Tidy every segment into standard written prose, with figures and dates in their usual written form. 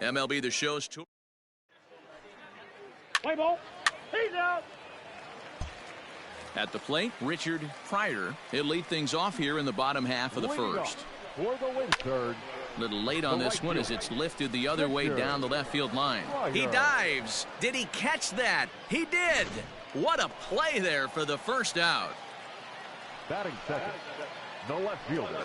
MLB The Show's tour. Play ball. He's out. At the plate, Richard Pryor. He'll lead things off here in the bottom half of the first. For the win, third. A little late on this one as it's lifted the other way down the left field line. He dives. Did he catch that? He did. What a play there for the first out. Batting second, the left fielder.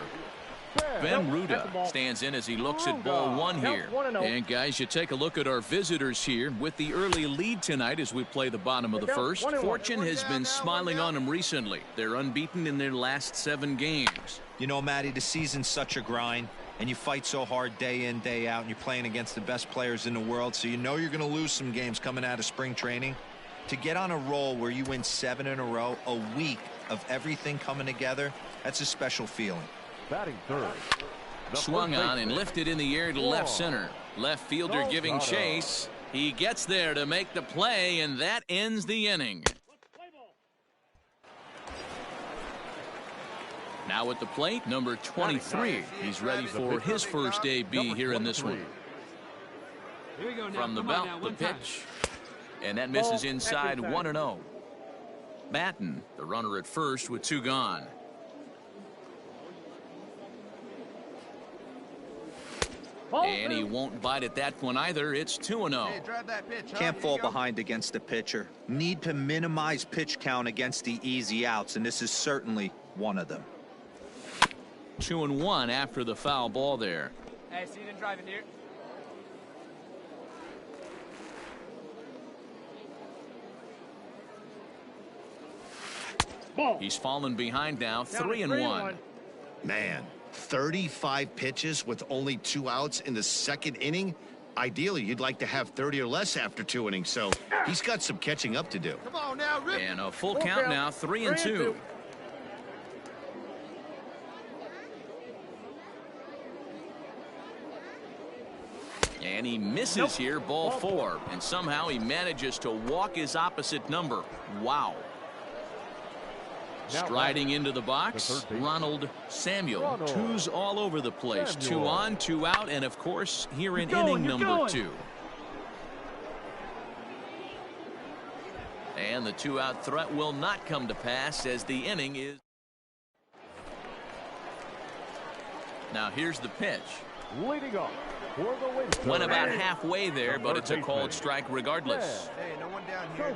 Ben Ruda stands in as he looks at ball one here. And guys, you take a look at our visitors here with the early lead tonight as we play the bottom of the first. Fortune has been smiling on them recently. They're unbeaten in their last 7 games. You know, Matty, the season's such a grind, and you fight so hard day in, day out, and you're playing against the best players in the world, so you know you're going to lose some games coming out of spring training. To get on a roll where you win 7 in a row, a week of everything coming together, that's a special feeling. Batting third. Swung on and lifted in the air to left center. Left fielder giving chase. He gets there to make the play, and that ends the inning. Now at the plate, number 23. He's ready for his first AB here in this one. From the belt, the pitch. And that misses inside 1-0. Batten, the runner at first with 2 gone. And he won't bite at that one either. It's 2-0. Can't fall behind against the pitcher. Need to minimize pitch count against the easy outs, and this is certainly one of them. 2-1 after the foul ball there. Hey, so you didn't drive in here? He's fallen behind now, 3-1. Man, 35 pitches with only 2 outs in the second inning. Ideally, you'd like to have 30 or less after 2 innings, so he's got some catching up to do. Come on now, Rip. And a full count now, 3-2. And he misses here, ball 4, and somehow he manages to walk his opposite number. Wow. Striding into the box, Ronald Samuel. 2s all over the place. 2 on, 2 out, and of course, here in inning number 2. And the 2-out threat will not come to pass as the inning is. Now here's the pitch. Leading off for the win. Went about halfway there, but it's a called strike regardless. Hey, no one down here.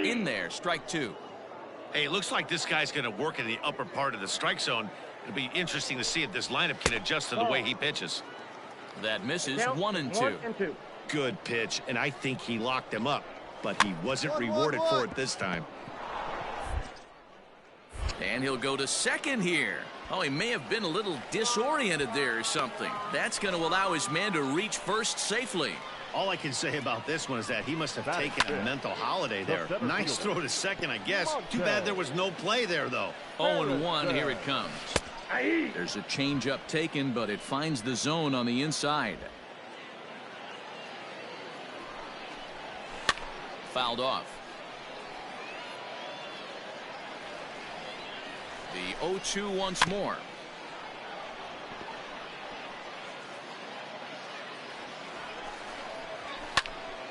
In there, strike 2. Hey, it looks like this guy's going to work in the upper part of the strike zone. It'll be interesting to see if this lineup can adjust to the way he pitches. That misses 1-2. Good pitch, and I think he locked him up, but he wasn't rewarded for it this time. And he'll go to second here. Oh, he may have been a little disoriented there or something. That's going to allow his man to reach first safely. All I can say about this one is that he must have taken a mental holiday there. Nice throw to second, I guess. Too bad there was no play there, though. 0-1, here it comes. There's a changeup taken, but it finds the zone on the inside. Fouled off. The 0-2 once more.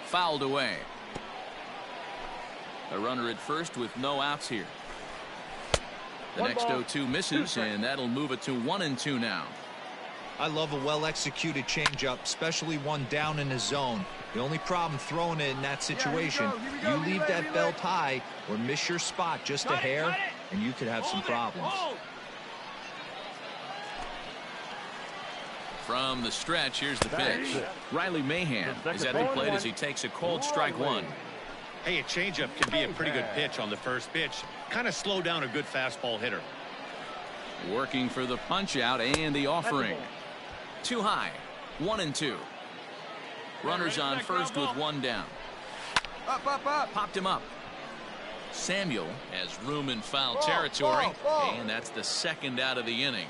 Fouled away. A runner at first with no outs here. The next 0-2 misses, and that'll move it to 1-2 now. I love a well-executed changeup, especially one down in the zone. The only problem throwing it in that situation, you leave that belt high or miss your spot just a hair, and you could have some problems. From the stretch, here's the pitch. Riley Mahan is at the plate as he takes a cold strike 1. Hey, a changeup can be a pretty good pitch on the first pitch. Kind of slow down a good fastball hitter. Working for the punch out and the offering. Too high. 1-2. Runners on first with 1 down. Up, up, up. Popped him up. Samuel has room in foul territory, and that's the second out of the inning.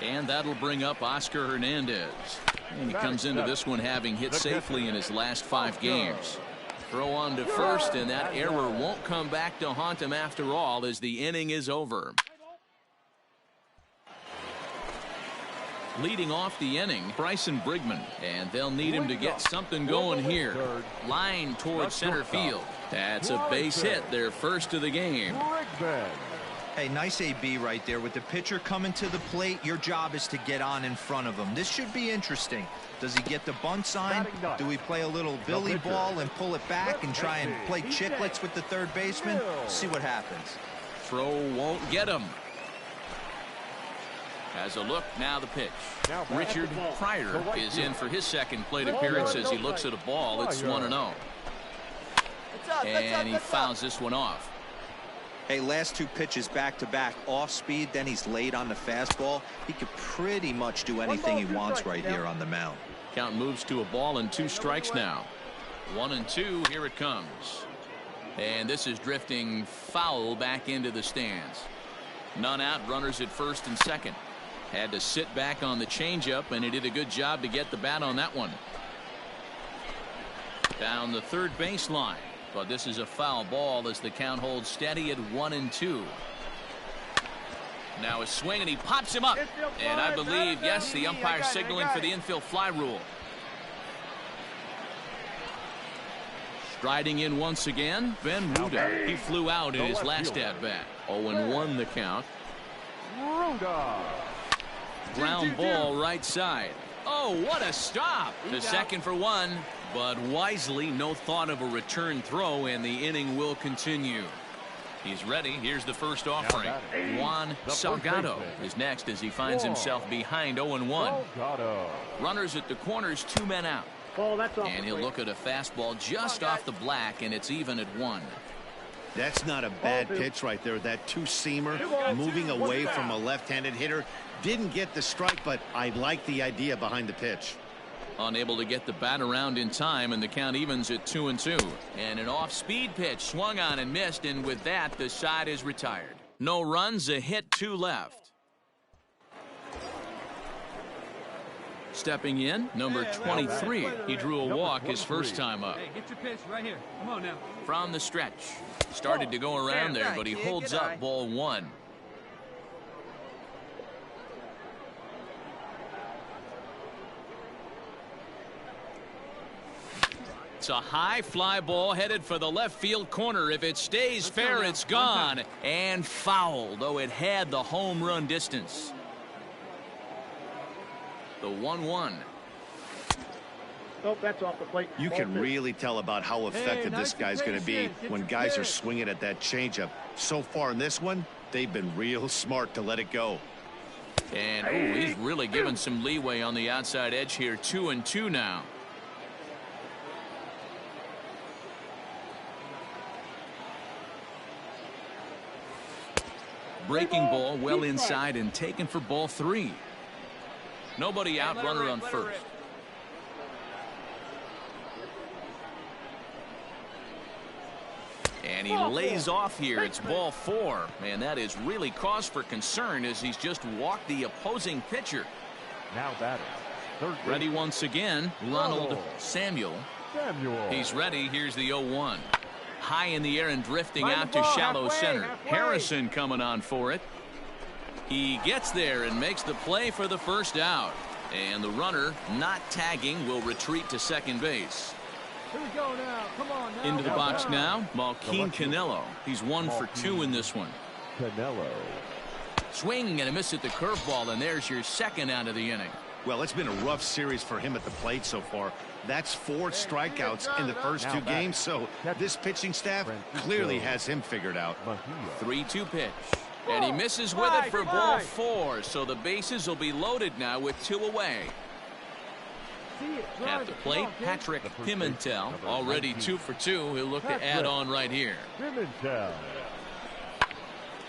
And that'll bring up Oscar Hernandez. And he comes into this one having hit safely in his last 5 games. Throw on to first, and that error won't come back to haunt him after all as the inning is over. Leading off the inning, Bryson Brigman, and they'll need him to get something going here. Line towards center field. That's a base hit, their first of the game. Hey, nice AB right there. With the pitcher coming to the plate, your job is to get on in front of him. This should be interesting. Does he get the bunt sign? Do we play a little billy ball and pull it back and try and play chicklets with the third baseman? See what happens. Throw won't get him. As a look, now the pitch. Richard Pryor is in for his second plate appearance as he looks at a ball. It's 1-0. And he fouls this one off. Hey, last two pitches back-to-back off speed, then he's late on the fastball. He could pretty much do anything he wants right here on the mound. Count moves to a ball and 2 strikes now. 1-2, here it comes. And this is drifting foul back into the stands. None out, runners at first and second. Had to sit back on the changeup, and he did a good job to get the bat on that one. Down the third baseline. But this is a foul ball as the count holds steady at 1-2. Now a swing, and he pops him up. And I believe, yes, the umpire signaling for the infield fly rule. Striding in once again, Ben Ruda. He flew out in his last at-bat. 0-1 the count. Ground ball right side. Oh, what a stop. The second for one. But wisely, no thought of a return throw, and the inning will continue. He's ready. Here's the first offering. Juan Salgado is next as he finds himself behind 0-1. Runners at the corners, 2 men out. And he'll look at a fastball just off the black, and it's even at 1. That's not a bad pitch right there. That two-seamer moving away from a left-handed hitter. Didn't get the strike, but I like the idea behind the pitch. Unable to get the bat around in time, and the count evens at 2-2. And an off-speed pitch swung on and missed, and with that, the side is retired. No runs, a hit, 2 left. Stepping in, number 23. He drew a walk his first time up. Hey, get your pitch right here. Come on now. From the stretch. Started to go around there, but he holds up ball 1. It's a high fly ball headed for the left field corner. If it stays fair, it's gone. And foul, though it had the home run distance. The 1-1. Nope, that's off the plate. You can really tell about how effective this guy's going to be when guys are swinging at that changeup. So far in this one, they've been real smart to let it go. And ooh, he's really given some leeway on the outside edge here. 2-2 now. Breaking ball well inside and taken for ball 3. Nobody out, runner on first. And he lays off here. It's ball 4. And that is really cause for concern as he's just walked the opposing pitcher. Now batting. Ready once again, Ronald Samuel. He's ready. Here's the 0-1. High in the air and drifting out to shallow center. Harrison coming on for it. He gets there and makes the play for the first out. And the runner, not tagging, will retreat to second base. Here we go now. Come on now. Into the box now, Malquin Canelo. He's 1 for 2 in this one. Canelo. Swing and a miss at the curveball, and there's your second out of the inning. Well, it's been a rough series for him at the plate so far. That's 4 strikeouts in the first 2 games, so this pitching staff clearly has him figured out. 3-2 pitch. And he misses with it for ball 4, so the bases will be loaded now with 2 away. At the plate, Patrick Pimentel, already 2 for 2. He'll look to add on right here.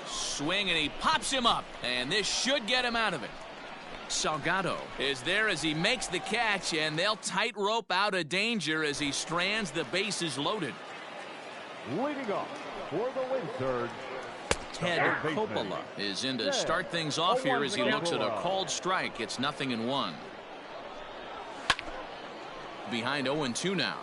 Swing, and he pops him up, and this should get him out of it. Salgado is there as he makes the catch, and they'll tightrope out of danger as he strands the bases loaded. Leading off for the win surge. Ted Coppola is in to start things off here as he looks at a called strike. It's 0-1. Behind 0-2 now.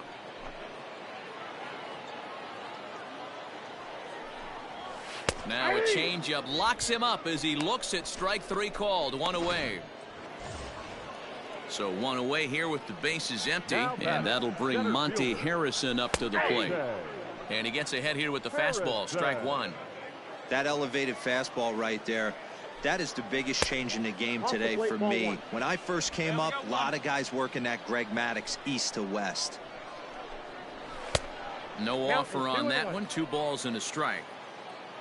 Now a changeup locks him up as he looks at strike 3 called. 1 away. So one away here with the bases empty, and that'll bring Monty Harrison up to the plate. And he gets ahead here with the fastball, strike one. That elevated fastball right there, that is the biggest change in the game today for me. When I first came up, a lot of guys working that Greg Maddux east to west. No offer on that one. 2 balls and a strike.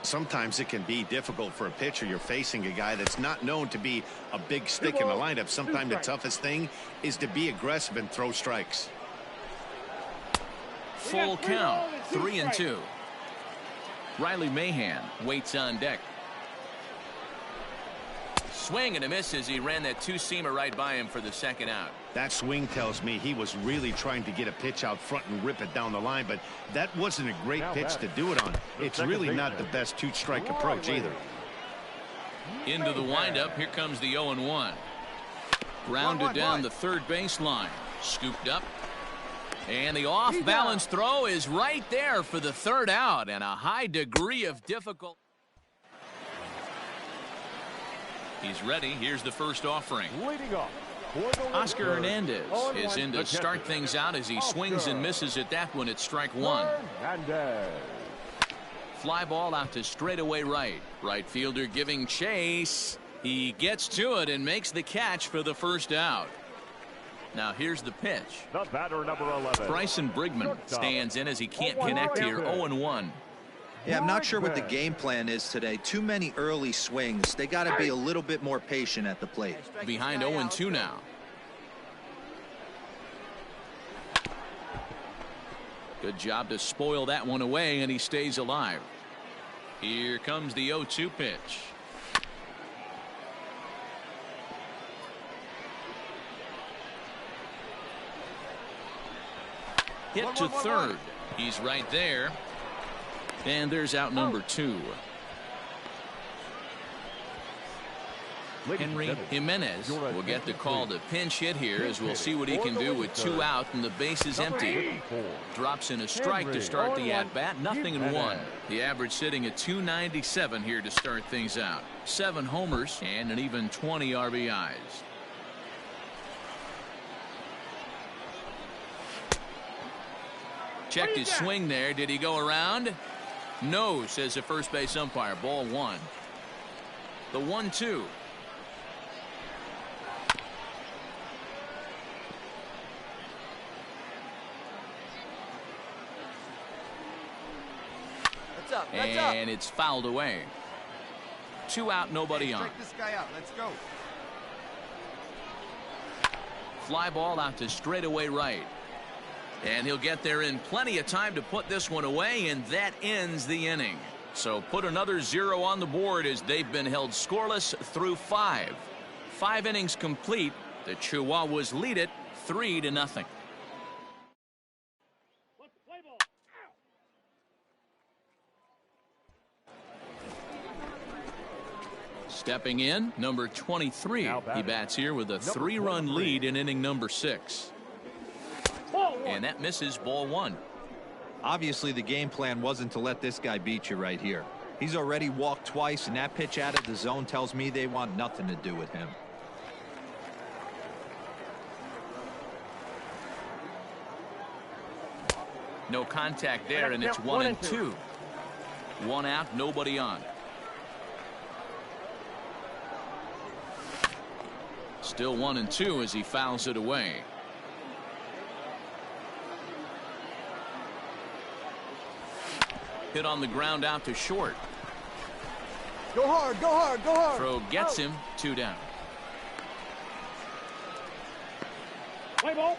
Sometimes it can be difficult for a pitcher. You're facing a guy that's not known to be a big stick in the lineup. Sometimes the toughest thing is to be aggressive and throw strikes. Full count, 3-2. Riley Mahan waits on deck. Swing and a miss as he ran that 2-seamer right by him for the second out. That swing tells me he was really trying to get a pitch out front and rip it down the line, but that wasn't a great pitch to do it on. It's really not the best 2-strike approach either. Into the windup. Here comes the 0-1. Grounded down the third baseline. Scooped up. And the off-balance throw is right there for the third out, and a high degree of difficulty. He's ready. Here's the first offering. Leading off. Oscar Hernandez is in to start things out as he swings and misses at that one at strike one. Fly ball out to straightaway right. Right fielder giving chase. He gets to it and makes the catch for the first out. Now here's the pitch. The batter, number 11. Bryson Brigman stands in as he can't connect here. 0-1. Yeah, I'm not sure what the game plan is today. Too many early swings. They got to be a little bit more patient at the plate. Behind 0-2 now. Good job to spoil that one away, and he stays alive. Here comes the 0-2 pitch. Hit to third. He's right there. And there's out number 2. Henry Jimenez will get the call to pinch hit here, as we'll see what he can do with 2 out and the bases empty. Drops in a strike to start the at-bat. 0-1. The average sitting at 297 here to start things out. 7 homers and an even 20 RBIs. Checked his swing there. Did he go around? No, says the first base umpire. Ball 1. The 1-2. And it's fouled away. 2 out, nobody on. Strike this guy out. Let's go. Fly ball out to straightaway right. And he'll get there in plenty of time to put this one away, and that ends the inning. So put another 0 on the board as they've been held scoreless through 5. 5 innings complete. The Chihuahuas lead it 3-0. Stepping in, number 23. He bats here with a 3-run lead in inning number 6. And that misses. Ball 1. Obviously, the game plan wasn't to let this guy beat you right here. He's already walked twice, and that pitch out of the zone tells me they want nothing to do with him. No contact there, and it's 1-2. 1 out, nobody on. Still 1-2 as he fouls it away. Hit on the ground out to short. Go hard, go hard, go hard. Throw gets him. 2 down. Play ball.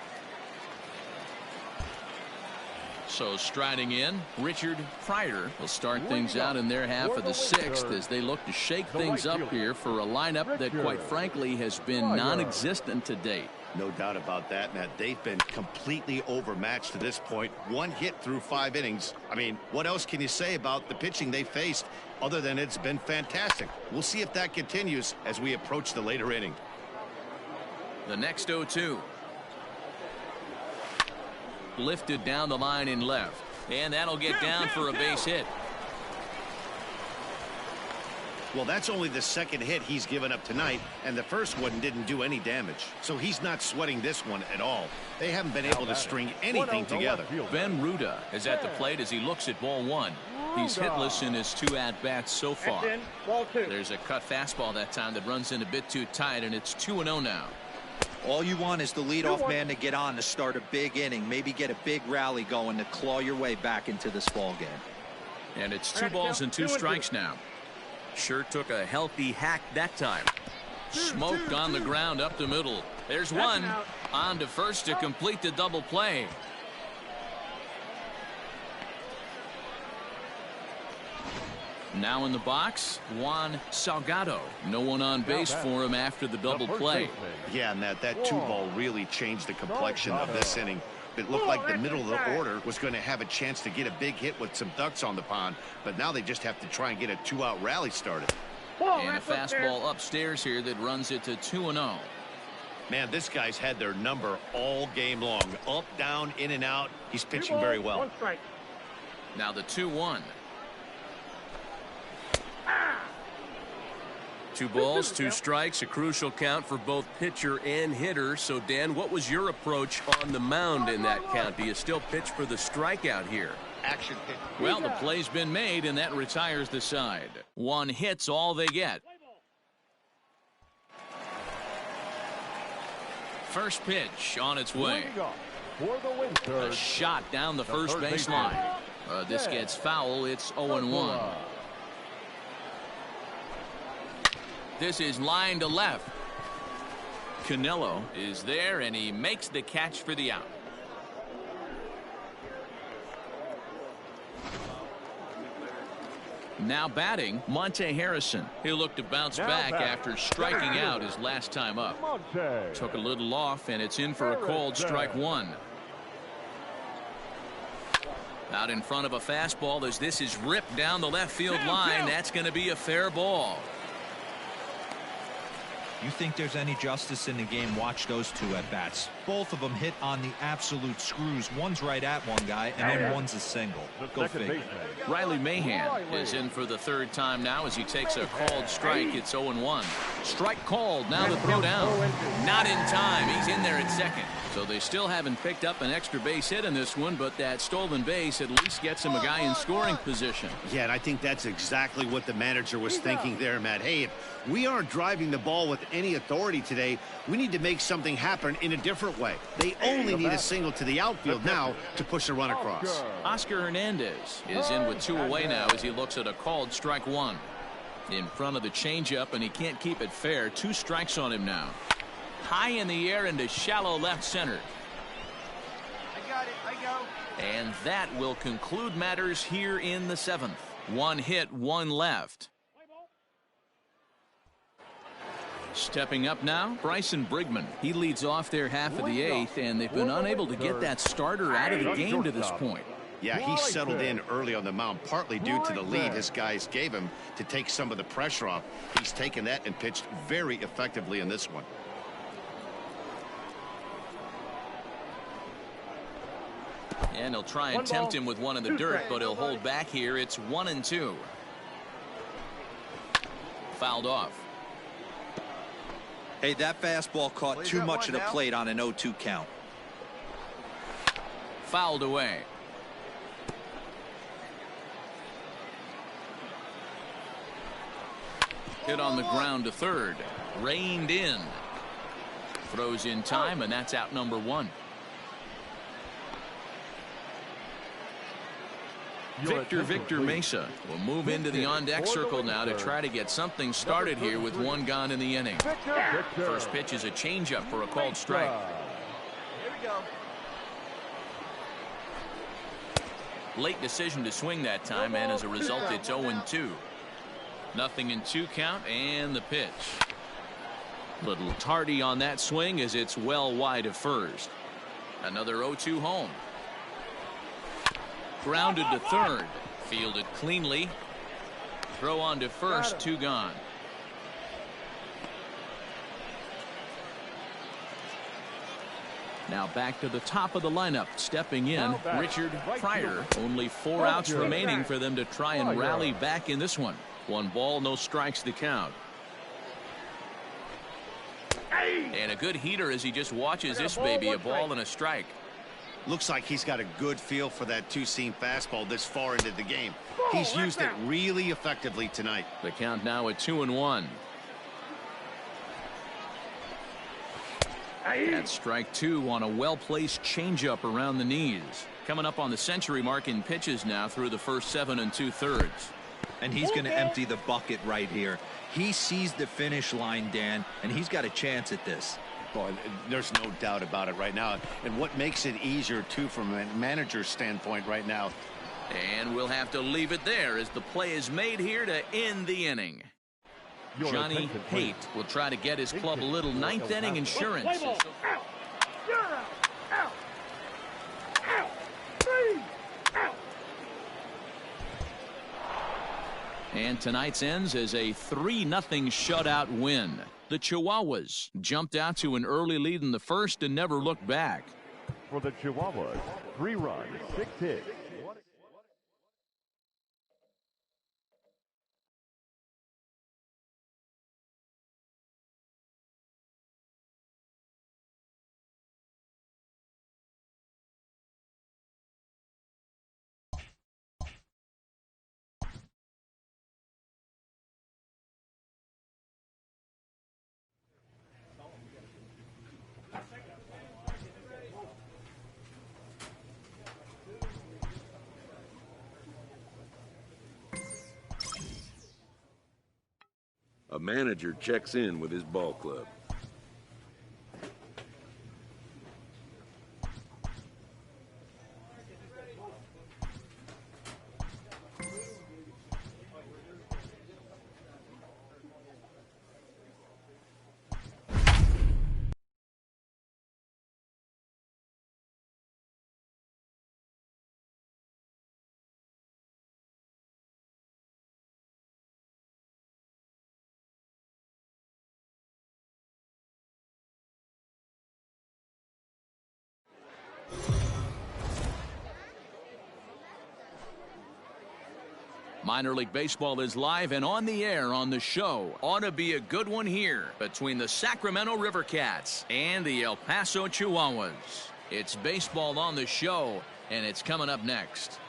So striding in, Richard Pryor will start things out in their half of the 6th as they look to shake things up here for a lineup that, quite frankly, has been non-existent to date. No doubt about that, Matt. They've been completely overmatched to this point. 1 hit through 5 innings. I mean, what else can you say about the pitching they faced other than it's been fantastic? We'll see if that continues as we approach the later inning. The next 0-2. Lifted down the line in left. And that'll get down for a base hit. Well, that's only the second hit he's given up tonight, and the first one didn't do any damage. So he's not sweating this one at all. They haven't been able to string anything together. Ben Ruda is at the plate as he looks at ball one. He's hitless in his 2 at-bats so far. There's a cut fastball that time that runs in a bit too tight, and it's 2-0 now. All you want is the leadoff man to get on to start a big inning, maybe get a big rally going to claw your way back into this ball game. And it's 2 balls and 2 strikes now. Sure took a healthy hack that time. Smoked on the ground up the middle. There's one. On to first to complete the double play. Now in the box, Juan Salgado. No one on base for him after the double play. Yeah, Matt, that 2-ball really changed the complexion of this inning. It looked like the middle of the order was going to have a chance to get a big hit with some ducks on the pond, but now they just have to try and get a 2-out rally started. And a fastball upstairs here that runs it to 2-0. Man, this guy's had their number all game long. Up, down, in and out. He's pitching very well. Now the 2-1. 2 balls, 2 strikes, a crucial count for both pitcher and hitter. So, Dan, what was your approach on the mound in that count? Do you still pitch for the strikeout here? Action pitch. Well, the play's been made, and that retires the side. 1 hit's all they get. First pitch on its way. A shot down the first baseline. This gets foul. It's 0-1. This is line to left. Canelo is there, and he makes the catch for the out. Now batting, Monte Harrison. He'll look to bounce back after striking out his last time up. Took a little off, and it's in for a called strike 1. Out in front of a fastball as this is ripped down the left field line. That's going to be a fair ball. You think there's any justice in the game? Watch those 2 at-bats. Both of them hit on the absolute screws. One's right at one guy, and then one's a single. Go figure. Riley Mahan is in for the 3rd time now as he takes a called strike. It's 0-1. Strike called. Now the throw down. Not in time. He's in there at second. So they still haven't picked up an extra base hit in this one, but that stolen base at least gets him a guy in scoring position. Yeah, and I think that's exactly what the manager was thinking there, Matt. Hey, if we aren't driving the ball with any authority today, we need to make something happen in a different way. They only need a single to the outfield now to push a run across. Oscar Hernandez is in with 2 away now as he looks at a called strike 1. In front of the changeup, and he can't keep it fair. 2 strikes on him now. High in the air into shallow left center. I got it. I go. And that will conclude matters here in the 7th. 1 hit, 1 left. Stepping up now, Bryson Brigman. He leads off their half of the 8th, and they've been unable to get that starter out of the game to this point. Yeah, he settled in early on the mound, partly due to the lead his guys gave him to take some of the pressure off. He's taken that and pitched very effectively in this one. And he'll try and tempt him with one in the dirt, but he'll hold back here. It's 1-2. Fouled off. Hey, that fastball caught too much of the plate on an 0-2 count. Fouled away. Hit on the ground to third. Reined in. Throws in time, and that's out number 1. Victor Mesa will move into the on-deck circle now to try to get something started here with 1 gone in the inning. First pitch is a changeup for a called strike. Here we go. Late decision to swing that time, and as a result, it's 0-2. Nothing in 2 count, and the pitch. Little tardy on that swing as it's well wide of first. Another 0-2 home. Grounded to third. Fielded cleanly. Throw on to first. 2 gone. Now back to the top of the lineup. Stepping in, Richard Pryor. Only 4 outs remaining for them to try and rally back in this one. 1 ball, no strikes to count. And a good heater as he just watches this baby, a ball and a strike. Looks like he's got a good feel for that two-seam fastball this far into the game. He's used it really effectively tonight. The count now at 2-1. That's strike 2 on a well-placed changeup around the knees. Coming up on the century mark in pitches now through the first 7 2/3. And he's going to empty the bucket right here. He sees the finish line, Dan, and he's got a chance at this. Boy, there's no doubt about it right now. And what makes it easier, too, from a manager's standpoint right now. And we'll have to leave it there as the play is made here to end the inning. Johnny Haight will try to get his club a little ninth inning insurance. And tonight's ends as a 3-0 shutout win. The Chihuahuas jumped out to an early lead in the first and never looked back. For the Chihuahuas, 3 runs, 6 hits. A manager checks in with his ball club. Minor League Baseball is live and on the air on the show. Ought to be a good one here between the Sacramento River Cats and the El Paso Chihuahuas. It's baseball on the show, and it's coming up next.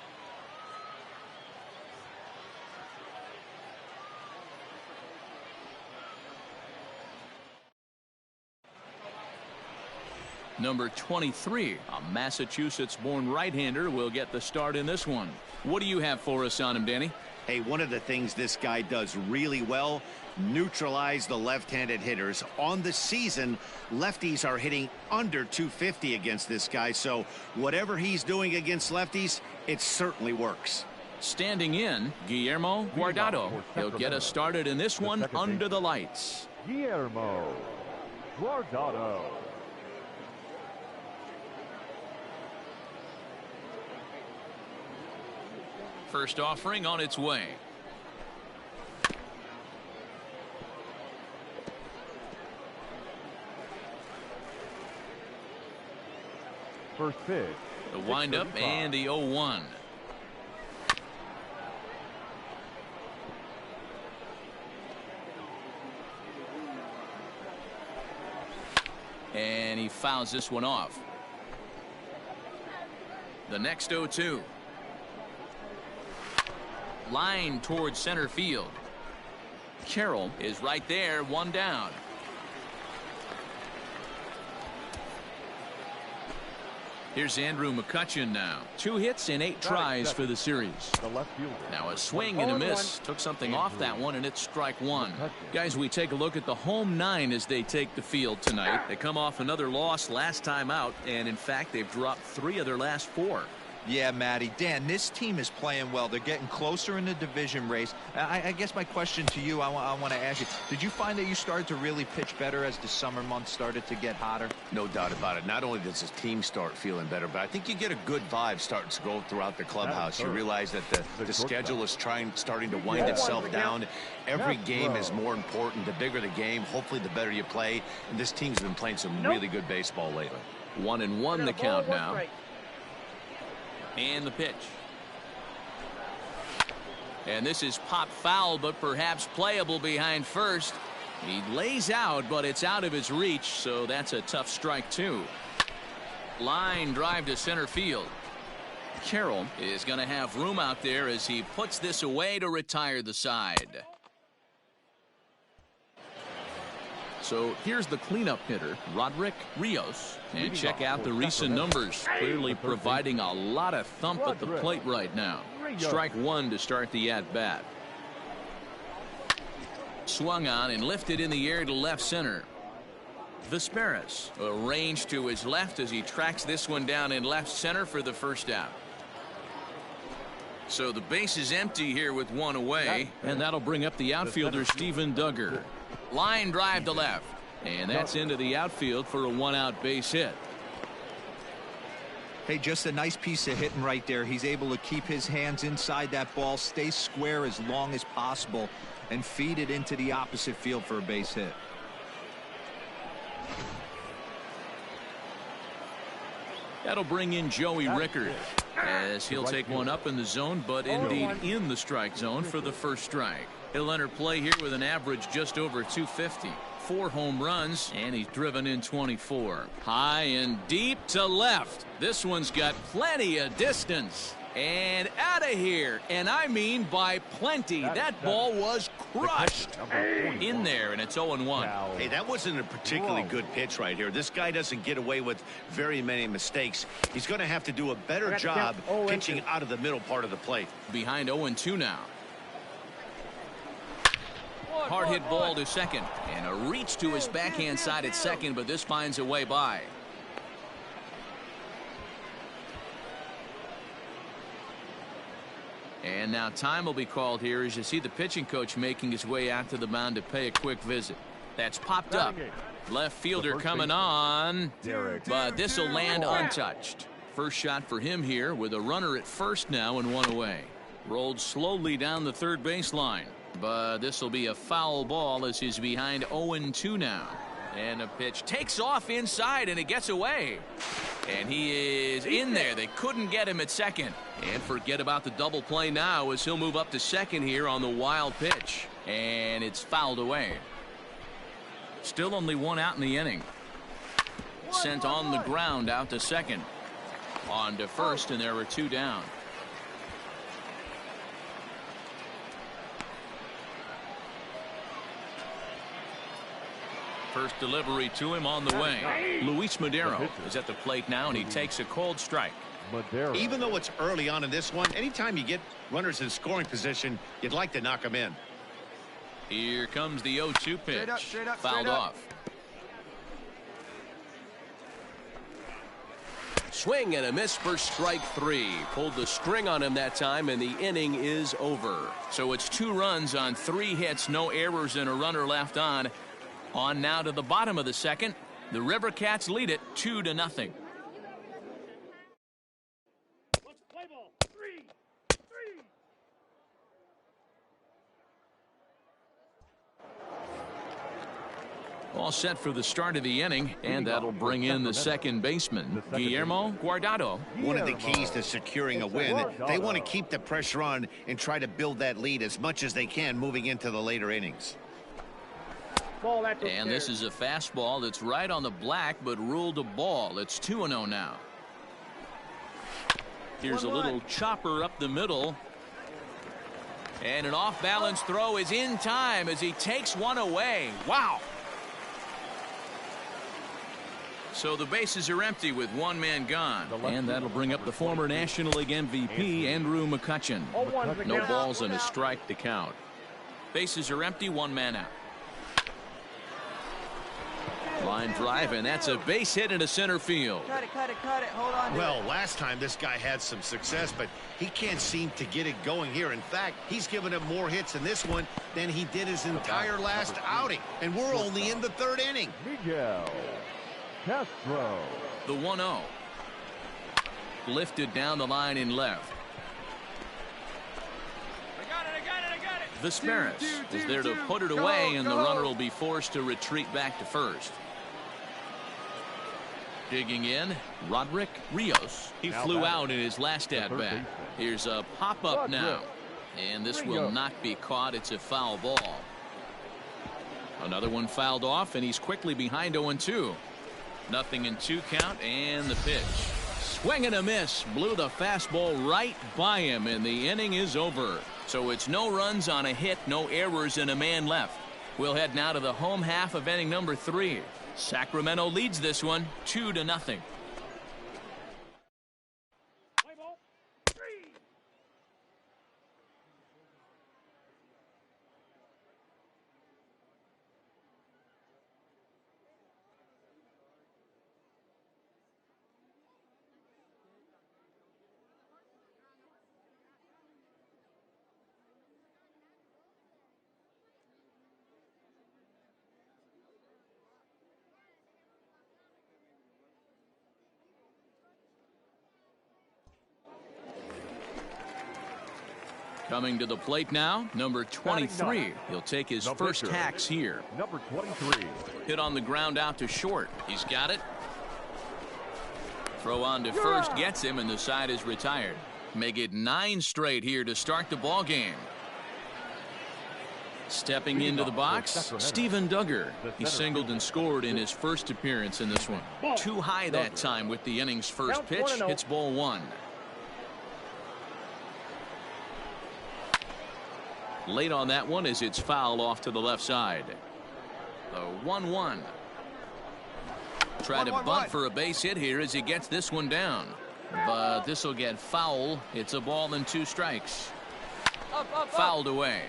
Number 23, a Massachusetts-born right-hander, will get the start in this one. What do you have for us on him, Danny? Hey, one of the things this guy does really well, neutralize the left-handed hitters. On the season, lefties are hitting under 250 against this guy, so whatever he's doing against lefties, it certainly works. Standing in, Guillermo Guardado. He'll get us started in this one under the lights. Guillermo Guardado. First offering on its way. First pitch. The windup and the 0-1. And he fouls this one off. The next 0-2. Line towards center field. Carroll is right there, one down. Here's Andrew McCutchen now. 2 hits and 8 tries for the series. Now a swing and a miss. Took something off that one, and it's strike 1. Guys, we take a look at the home 9 as they take the field tonight. They come off another loss last time out, and in fact, they've dropped 3 of their last 4. Yeah, Matty. Dan, this team is playing well. They're getting closer in the division race. I guess my question to you, I want to ask you, did you find that you started to really pitch better as the summer months started to get hotter? No doubt about it. Not only does his team start feeling better, but I think you get a good vibe starting to go throughout the clubhouse. You realize that the schedule is starting to wind itself down. Every game is more important. The bigger the game, hopefully the better you play. And this team's been playing some really good baseball lately. 1-1 the count now. And the pitch. And this is pop foul, but perhaps playable behind first. He lays out, but it's out of his reach, so that's a tough strike, too. Line drive to center field. Carroll is going to have room out there as he puts this away to retire the side. So here's the cleanup hitter, Roderick Rios. And check out the recent numbers. Clearly providing a lot of thump at the plate right now. Strike one to start the at-bat. Swung on and lifted in the air to left center. Vesperis arranged to his left as he tracks this one down in left center for the first out. So the base is empty here with one away, and that'll bring up the outfielder Steven Duggar. Line drive to left, and that's into the outfield for a one-out base hit. Hey, just a nice piece of hitting right there. He's able to keep his hands inside that ball, stay square as long as possible, and feed it into the opposite field for a base hit. That'll bring in Joey Rickard as he'll take one up in the zone, but indeed in the strike zone for the first strike. He'll enter play here with an average just over 250. 4 home runs, and he's driven in 24. High and deep to left. This one's got plenty of distance. And out of here, and I mean by plenty. That ball was crushed in there, and it's 0-1. Hey, that wasn't a particularly good pitch right here. This guy doesn't get away with very many mistakes. He's going to have to do a better job pitching out of the middle part of the plate. Behind 0-2 now. Hard hit ball to second, and a reach to his backhand side at second, but this finds a way by. And now time will be called here as you see the pitching coach making his way out to the mound to pay a quick visit. That's popped up. Left fielder coming on, but this will land untouched. First shot for him here with a runner at first now and one away. Rolled slowly down the third baseline, but this will be a foul ball as he's behind 0-2 now. And a pitch takes off inside, and it gets away. And he is in there. They couldn't get him at second. And forget about the double play now as he'll move up to second here on the wild pitch. And it's fouled away. Still only one out in the inning. Sent on the ground out to second. On to first, and there were 2 down. First delivery to him on the way. Luis Madero is at the plate now, and he takes a cold strike. Even though it's early on in this one, anytime you get runners in scoring position, you'd like to knock them in. Here comes the 0-2 pitch. Straight up, Fouled off. Swing and a miss for strike 3. Pulled the string on him that time, and the inning is over. So it's 2 runs on 3 hits, no errors, and a runner left on. On now to the bottom of the second. The River Cats lead it 2-0. Let's play ball. 3. All set for the start of the inning, and that'll bring in the second baseman, Guillermo Guardado. One of the keys to securing a win, they want to keep the pressure on and try to build that lead as much as they can moving into the later innings. And this is a fastball that's right on the black, but ruled a ball. It's 2-0 now. Here's a little chopper up the middle. And an off-balance throw is in time as he takes one away. Wow. So the bases are empty with 1 man gone. And that'll bring up the former National League MVP, Andrew McCutchen. No balls and a strike to count. Bases are empty, 1 man out. Line drive, and that's a base hit into center field. Cut it. Hold on. Well, last time this guy had some success, but he can't seem to get it going here. In fact, he's given him more hits in this one than he did his entire last outing. And we're only in the 3rd inning. Miguel Castro. The 1-0. Lifted down the line in left. I got it. Vesperis is there to put it away, and the runner will be forced to retreat back to first. Digging in, Roderick Rios. He flew out in his last at-bat. Here's a pop-up now. And this will not be caught. It's a foul ball. Another one fouled off, and he's quickly behind 0-2. Nothing in 2 count, and the pitch. Swing and a miss. Blew the fastball right by him, and the inning is over. So it's no runs on a hit, no errors, and a man left. We'll head now to the home half of inning number 3. Sacramento leads this one 2-0. Coming to the plate now, number 23. He'll take his first hacks here. Number 23. Hit on the ground out to short. He's got it. Throw on to first gets him, and the side is retired. Make it 9 straight here to start the ball game. Stepping into the box, Steven Duggar. He singled and scored in his first appearance in this one. Too high that time with the inning's first pitch. Hits ball 1. Late on that one as it's fouled off to the left side. The 1-1. Try to bunt for a base hit here as he gets this one down. But this will get foul. It's a ball and 2 strikes. Fouled away.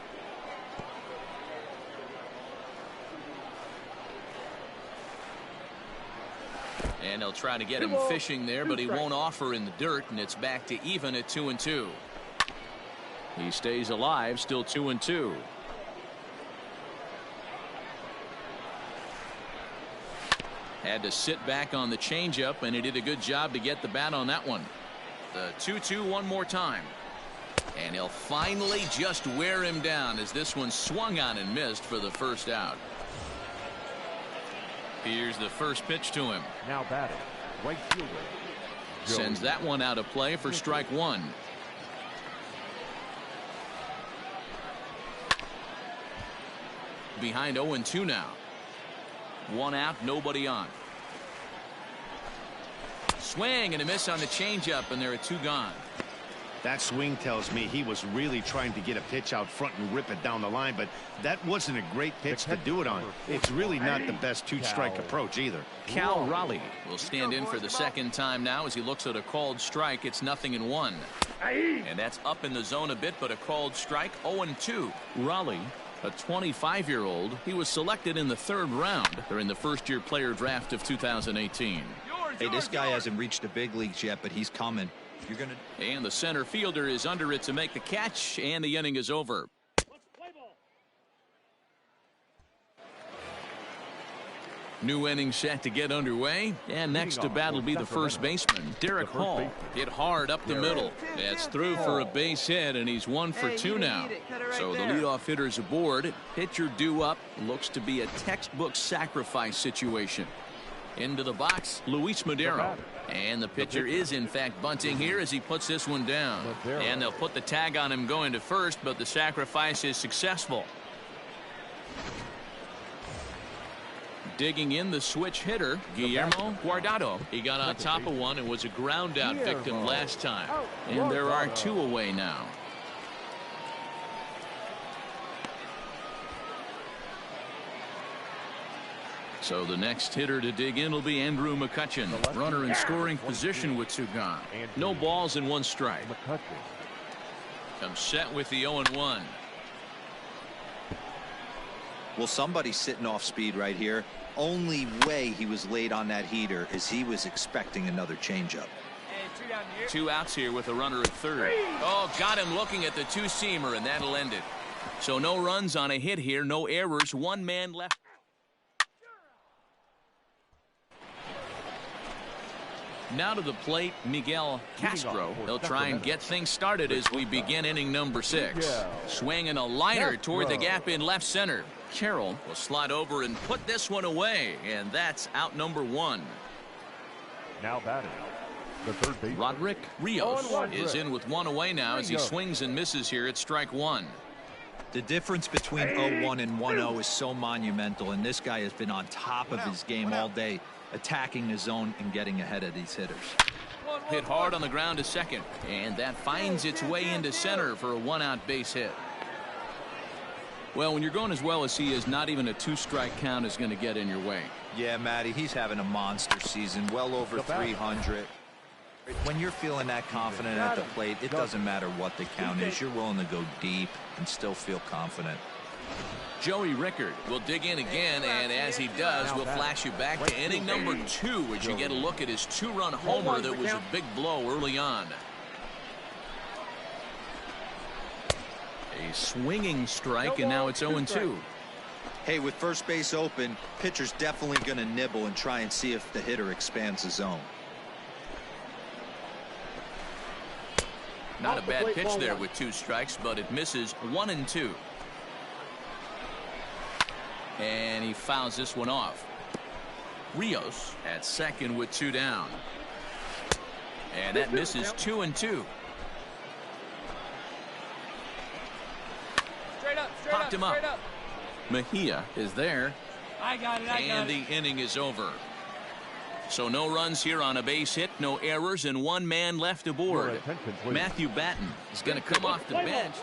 And they'll try to get him fishing there, but he won't offer in the dirt, and it's back to even at 2-2. He stays alive, still 2-2. Had to sit back on the changeup, and he did a good job to get the bat on that one. The 2-2 one more time. And he'll finally just wear him down as this one swung on and missed for the first out. Here's the first pitch to him. Now batting, right fielder. Sends that one out of play for strike 1. Behind 0-2 now. 1 out, nobody on. Swing and a miss on the changeup, and there are 2 gone. That swing tells me he was really trying to get a pitch out front and rip it down the line, but that wasn't a great pitch to do it on. It's really not the best 2-strike approach either. Cal Raleigh will stand in for the second time now as he looks at a called strike. It's 0-1. And that's up in the zone a bit, but a called strike. 0-2. Raleigh, a 25-year-old. He was selected in the 3rd round during the first-year player draft of 2018. Hey, this guy hasn't reached the big leagues yet, but he's coming. And the center fielder is under it to make the catch, and the inning is over. New inning set to get underway, and next to bat will be the first baseman, Derek Hall. Hit hard up the middle. That's through for a base hit, and he's 1 for 2 now. So the leadoff hitter's aboard. Pitcher due up. Looks to be a textbook sacrifice situation. Into the box, Luis Madero. And the pitcher is in fact bunting here as he puts this one down. And they'll put the tag on him going to first, but the sacrifice is successful. Digging in the switch hitter, Guillermo Guardado. He got on top of one and was a ground out victim last time. And there are 2 away now. So the next hitter to dig in will be Andrew McCutchen. Runner in scoring position with 2 gone. No balls and 1 strike. Comes set with the 0-1. Well, somebody's sitting off speed right here. Only way he was late on that heater is he was expecting another changeup. 2 outs here with a runner at 3rd. Oh, got him looking at the 2-seamer, and that'll end it. So no runs on a hit here, no errors, 1 man left. Now to the plate, Miguel Castro. They'll try and get things started as we begin inning number 6. Swinging a liner toward the gap in left center. Carroll will slide over and put this one away, and that's out number 1. Now batting, The third base. Roderick Rios is in with one away now as he swings and misses here at strike one. The difference between 0-1 and 1-0 is so monumental, and this guy has been on top of his game all day, attacking the zone and getting ahead of these hitters. Hit hard on the ground to second, and that finds its way into center for a one-out base hit. Well, when you're going as well as he is, not even a two-strike count is going to get in your way. Yeah, Matty, he's having a monster season, well over 300. When you're feeling that confident at the plate, it doesn't matter what the count is. You're willing to go deep and still feel confident. Joey Rickard will dig in again, and as he does, we'll flash you back to inning number 2 as you get a look at his two-run homer that was a big blow early on. A swinging strike, and now it's 0-2. Hey, with first base open, pitcher's definitely going to nibble and try and see if the hitter expands the zone. Not a bad pitch there with 2 strikes, but it misses 1-2. And he fouls this one off. Rios at second with 2 down. And that misses 2-2. Popped him up. Mejia is there. I got it. And the inning is over. So no runs here on a base hit, no errors, and 1 man left aboard. Matthew Batten is going to come off the bench.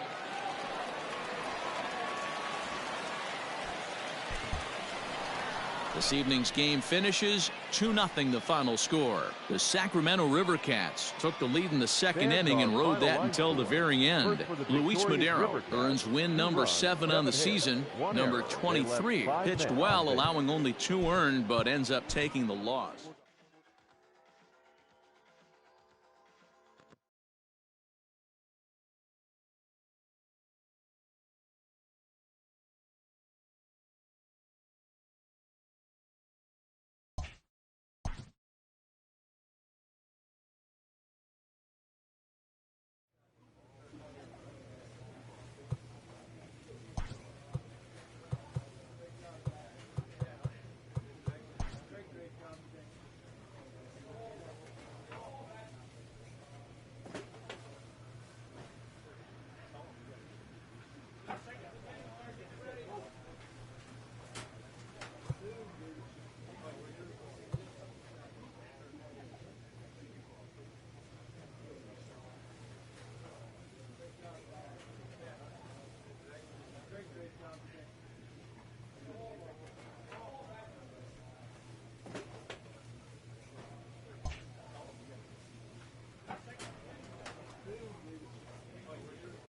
This evening's game finishes 2-0 the final score. The Sacramento River Cats took the lead in the second inning and rode that until the very end. Luis Madero earns win number 7 on the season. Number 23 pitched well, allowing only 2 earned, but ends up taking the loss.